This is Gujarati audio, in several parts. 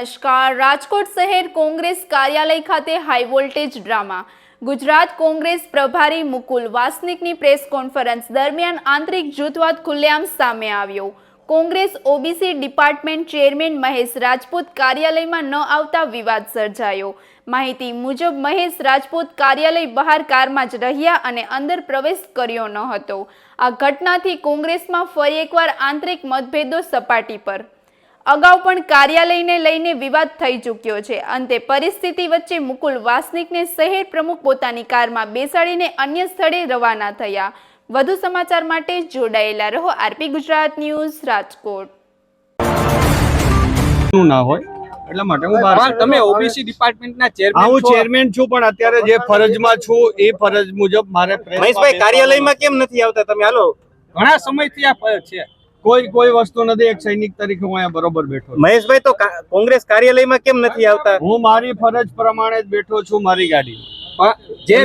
નમસ્કાર. રાજકોટ શહેર કોંગ્રેસ કાર્યાલય ખાતે high voltage drama. Gujarat Congress પ્રભારી મુકુલ વાસનિકની પ્રેસ કોન્ફરન્સ દરમિયાન આંતરિક જૂથવાદ ખુલ્લેઆમ સામે આવ્યો. Congress OBC department chairman Mahesh Rajput કાર્યાલયમાં ન આવતા વિવાદ સર્જાયો. માહિતી મુજબ મહેશ રાજપૂત કાર્યાલય બહાર કારમાં જ રહ્યા અને અંદર પ્રવેશ કર્યો ન હતો. આ ઘટનાથી કોંગ્રેસમાં ફરી એકવાર આંતરિક મતભેદો સપાટી પર. અગાઉ પણ કાર્યાલયને લઈને વિવાદ થઈ ચૂક્યો છે. અંતે પરિસ્થિતિ વચ્ચે મુકુલ વાસનિકને શહેર પ્રમુખ પોતાની કારમાં બેસાડીને અન્ય સ્થળે રવાના થયા. વધુ સમાચાર માટે જોડાયેલા રહો આરપી ગુજરાત ન્યૂઝ રાજકોટ. ના હોય એટલા માટે હું બહાર. તમે ઓબીસી ડિપાર્ટમેન્ટના ચેરમેન છો? હું ચેરમેન છું, પણ અત્યારે જે ફરજમાં છું એ ફરજ મુજબ મારે મહેશભાઈ કાર્યાલયમાં કેમ નથી આવતા તમે? હાલો, ઘણા સમયથી આ છે. કોઈ વસ્તુ નથી. એક સૈનિક તરીકે હું અહીંયા બરોબર બેઠો છું. મહેશભાઈ તો કોંગ્રેસ કાર્યાલયમાં કેમ નથી આવતા? હું મારી ફરજ પ્રમાણે જ બેઠો છું મારી ગાડી. જે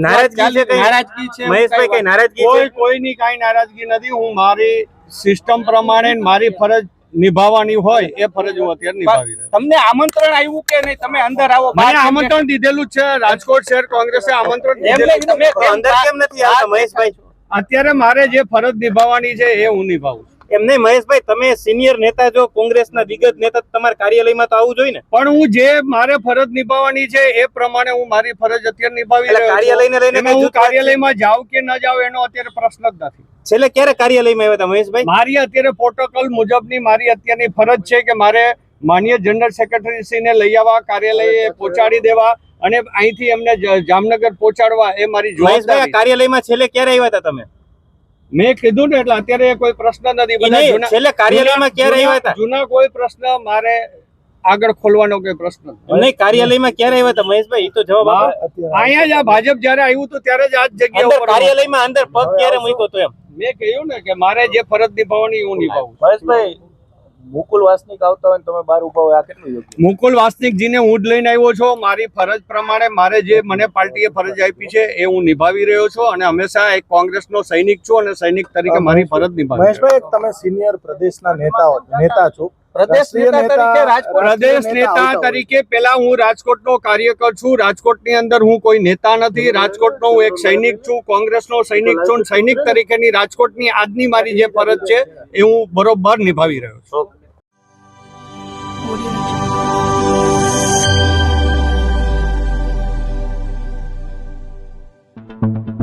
નારાજગી છે મહેશભાઈ, કઈ નારાજગી છે? કોઈની કાંઈ નારાજગી નથી. હું મારી સિસ્ટમ પ્રમાણે મારી ફરજ નિભાવવાની હોય એ ફરજ હું અત્યારે નિભાવી રહ્યો. તમને આમંત્રણ આવ્યું કે નહીં? તમે અંદર આવો. મને આમંત્રણ દીધેલું જ છે. રાજકોટ શહેર કોંગ્રેસે આમંત્રણ દીધેલું. તમે અંદર કેમ નથી આવતા મહેશભાઈ? અત્યારે મારે જે ફરજ નિભાવવાની છે એ હું નિભાવું છું. એમ નહીં મહેશભાઈ, તમે સિનિયર નેતા જો, કોંગ્રેસના દિગ્ગજ નેતા, તમારા કાર્યાલયમાં તો આવવું જોઈએ ને. પણ હું જે મારે ફરજ નિભાવવાની છે એ પ્રમાણે હું મારી ફરજ અત્યારે નિભાવી રહ્યો છું. કાર્યાલયને લઈને હું કાર્યાલયમાં જાઉં કે ન જાઉં એનો અત્યારે પ્રશ્ન જ નથી. છેલ્લે ક્યારે કાર્યાલયમાં આવ્યા હતા મહેશભાઈ? મારી અત્યારે પ્રોટોકોલ મુજબની મારી અત્યારની ફરજ છે કે મારે માનનીય જનરલ સેક્રેટરીશ્રીને લઈ આવવા, કાર્યાલયે પહોંચાડી દેવા અને અહીંથી એમને જામનગર પહોંચાડવા એ મારી જવાબદારી. કાર્યાલયમાં છેલ્લે ક્યારે આવ્યા હતા તમે? મેં કીધું ને, એટલે અત્યારે કોઈ પ્રશ્ન નથી. છેલ્લે કાર્યાલયમાં ક્યારે આવ્યા હતા? જૂના કોઈ પ્રશ્ન મારે આગળ ખોલવાનો કોઈ પ્રશ્ન નહીં. કાર્યાલયમાં ક્યારે આવ્યા હતા મહેશભાઈ? એ તો જવાબ આપો. અહીંયા જ આ ભાજપ જયારે આવ્યું હતું ત્યારે જ આ જ જગ્યા અંદર ઉપર કાર્યાલયમાં અંદર પગ ક્યારે મૂક્યો તો? એમ મેં કહ્યું ને કે મારે જે ફરજ નિભાવવાની હું નિભાવું. મહેશભાઈ, મુકુલ વાસનિક આવતા હોય તમે બહાર ઉભા હોય, આ કેટલું યોગ્ય? મુકુલ વાસનિકજીને હું જ લઈને આવ્યો છું. મારી ફરજ પ્રમાણે મારે જે મને પાર્ટીએ ફરજ આપી છે એ હું નિભાવી રહ્યો છું અને હંમેશા એક કોંગ્રેસનો સૈનિક છું અને સૈનિક તરીકે મારી ફરજ નિભાવી. મહેશભાઈ, તમે સિનિયર પ્રદેશના નેતા છો. પ્રદેશ નેતા તરીકે પેલા હું રાજકોટનો કાર્યકર છું. રાજકોટની અંદર હું કોઈ નેતા નથી. રાજકોટનો હું એક સૈનિક છું, કોંગ્રેસનો સૈનિક છું. સૈનિક તરીકેની રાજકોટની આજની મારી જે ફરજ છે એ હું બરોબર નિભાવી રહ્યો છું. Audio